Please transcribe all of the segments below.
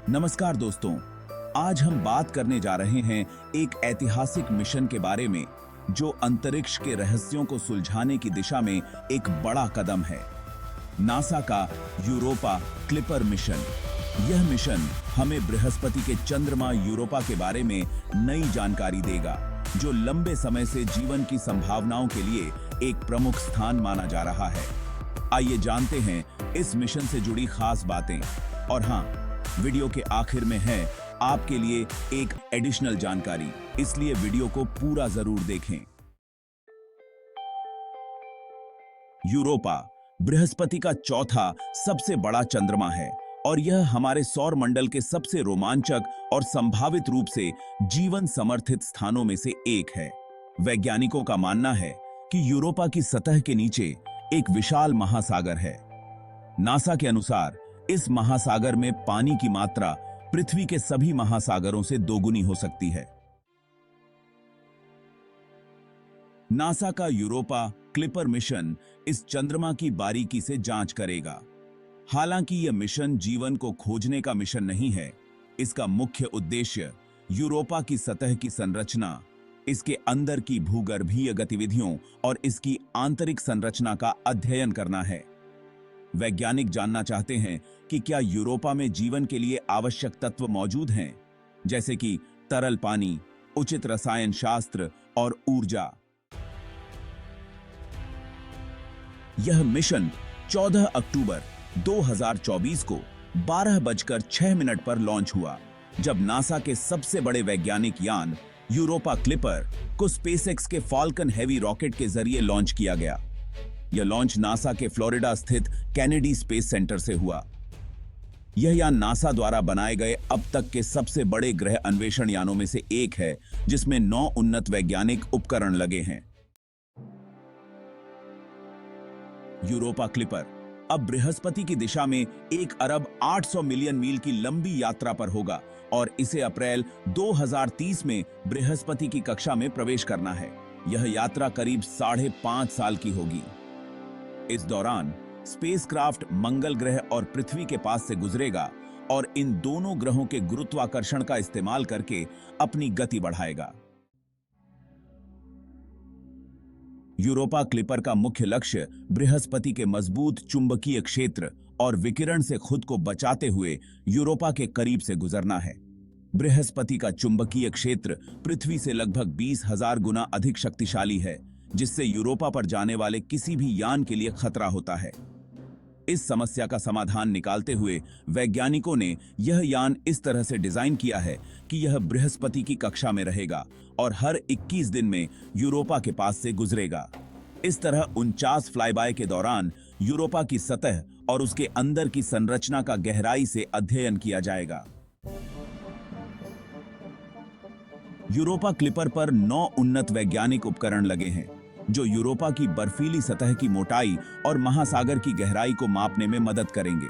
नमस्कार दोस्तों, आज हम बात करने जा रहे हैं एक ऐतिहासिक मिशन के बारे में जो अंतरिक्ष के रहस्यों को सुलझाने की दिशा में एक बड़ा कदम है। नासा का यूरोपा क्लिपर मिशन। यह मिशन हमें बृहस्पति के चंद्रमा यूरोपा के बारे में नई जानकारी देगा, जो लंबे समय से जीवन की संभावनाओं के लिए एक प्रमुख स्थान माना जा रहा है। आइए जानते हैं इस मिशन से जुड़ी खास बातें। और हाँ, वीडियो के आखिर में है आपके लिए एक एडिशनल जानकारी, इसलिए वीडियो को पूरा जरूर देखें। यूरोपा बृहस्पति का चौथा सबसे बड़ा चंद्रमा है और यह हमारे सौर मंडल के सबसे रोमांचक और संभावित रूप से जीवन समर्थित स्थानों में से एक है। वैज्ञानिकों का मानना है कि यूरोपा की सतह के नीचे एक विशाल महासागर है। नासा के अनुसार इस महासागर में पानी की मात्रा पृथ्वी के सभी महासागरों से दोगुनी हो सकती है। नासा का यूरोपा क्लिपर मिशन इस चंद्रमा की बारीकी से जांच करेगा। हालांकि यह मिशन जीवन को खोजने का मिशन नहीं है। इसका मुख्य उद्देश्य यूरोपा की सतह की संरचना, इसके अंदर की भूगर्भीय गतिविधियों और इसकी आंतरिक संरचना का अध्ययन करना है। वैज्ञानिक जानना चाहते हैं कि क्या यूरोपा में जीवन के लिए आवश्यक तत्व मौजूद हैं, जैसे कि तरल पानी, उचित रसायन शास्त्र और ऊर्जा। यह मिशन 14 अक्टूबर 2024 को 12:06 पर लॉन्च हुआ, जब नासा के सबसे बड़े वैज्ञानिक यान यूरोपा क्लिपर को स्पेसएक्स के फाल्कन हेवी रॉकेट के जरिए लॉन्च किया गया। यह लॉन्च नासा के फ्लोरिडा स्थित कैनेडी स्पेस सेंटर से हुआ। यह यान नासा द्वारा बनाए गए अब तक के सबसे बड़े ग्रह अन्वेषण यानों में से एक है, जिसमें 9 उन्नत वैज्ञानिक उपकरण लगे हैं। यूरोपा क्लिपर अब बृहस्पति की दिशा में 1,800,000,000 मील की लंबी यात्रा पर होगा और इसे अप्रैल 2030 में बृहस्पति की कक्षा में प्रवेश करना है। यह यात्रा करीब 5.5 साल की होगी। इस दौरान स्पेसक्राफ्ट मंगल ग्रह और पृथ्वी के पास से गुजरेगा और इन दोनों ग्रहों के गुरुत्वाकर्षण का इस्तेमाल करके अपनी गति बढ़ाएगा। यूरोपा क्लिपर का मुख्य लक्ष्य बृहस्पति के मजबूत चुंबकीय क्षेत्र और विकिरण से खुद को बचाते हुए यूरोपा के करीब से गुजरना है। बृहस्पति का चुंबकीय क्षेत्र पृथ्वी से लगभग 20,000 गुना अधिक शक्तिशाली है, जिससे यूरोपा पर जाने वाले किसी भी यान के लिए खतरा होता है। इस समस्या का समाधान निकालते हुए वैज्ञानिकों ने यह यान इस तरह से डिजाइन किया है कि यह बृहस्पति की कक्षा में रहेगा और हर 21 दिन में यूरोपा के पास से गुजरेगा। इस तरह 49 फ्लाईबाय के दौरान यूरोपा की सतह और उसके अंदर की संरचना का गहराई से अध्ययन किया जाएगा। यूरोपा क्लिपर पर 9 उन्नत वैज्ञानिक उपकरण लगे हैं, जो यूरोपा की बर्फीली सतह की मोटाई और महासागर की गहराई को मापने में मदद करेंगे।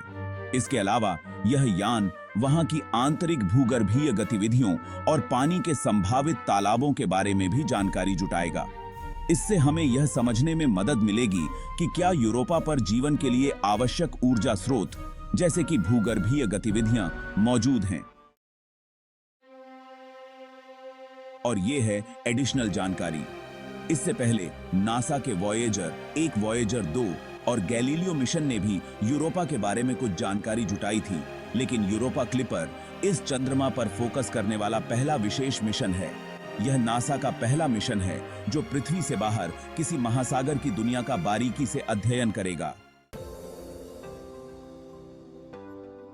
इसके अलावा यह यान वहां की आंतरिक भूगर्भीय गतिविधियों और पानी के संभावित तालाबों के बारे में भी जानकारी जुटाएगा। इससे हमें यह समझने में मदद मिलेगी कि क्या यूरोपा पर जीवन के लिए आवश्यक ऊर्जा स्रोत, जैसे कि भूगर्भीय गतिविधियां, मौजूद हैं। और ये है एडिशनल जानकारी। इससे पहले नासा के वॉयेजर 1, वॉयेजर 2 और गैलीलियो मिशन ने भी यूरोपा के बारे में कुछ जानकारी जुटाई थी, लेकिन यूरोपा क्लिपर इस चंद्रमा पर फोकस करने वाला पहला विशेष मिशन है। यह नासा का पहला मिशन है जो पृथ्वी से बाहर किसी महासागर की दुनिया का बारीकी से अध्ययन करेगा।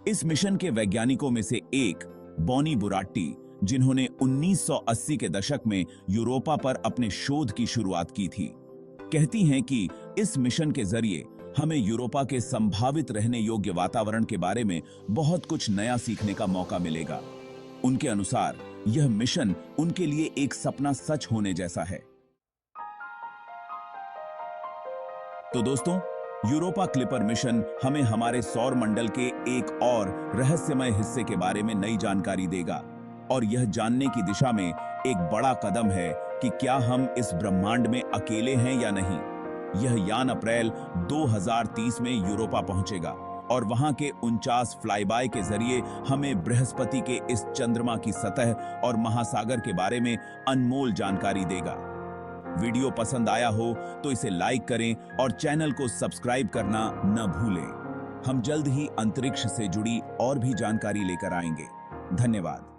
इस मिशन के वैज्ञानिकों में से एक बॉनी बुराट्टी, जिन्होंने 1980 के दशक में यूरोपा पर अपने शोध की शुरुआत की थी, कहती हैं कि इस मिशन के जरिए हमें यूरोपा के संभावित रहने योग्य वातावरण के बारे में बहुत कुछ नया सीखने का मौका मिलेगा। उनके अनुसार यह मिशन उनके लिए एक सपना सच होने जैसा है। तो दोस्तों, यूरोपा क्लिपर मिशन हमें हमारे सौर मंडल के एक और रहस्यमय हिस्से के बारे में नई जानकारी देगा और यह जानने की दिशा में एक बड़ा कदम है कि क्या हम इस ब्रह्मांड में अकेले हैं या नहीं। यह यान अप्रैल 2030 में यूरोपा पहुंचेगा और वहां के 49 फ्लाईबाय के जरिए हमें बृहस्पति के इस चंद्रमा की सतह और महासागर के बारे में अनमोल जानकारी देगा। वीडियो पसंद आया हो तो इसे लाइक करें और चैनल को सब्सक्राइब करना न भूलें। हम जल्द ही अंतरिक्ष से जुड़ी और भी जानकारी लेकर आएंगे। धन्यवाद।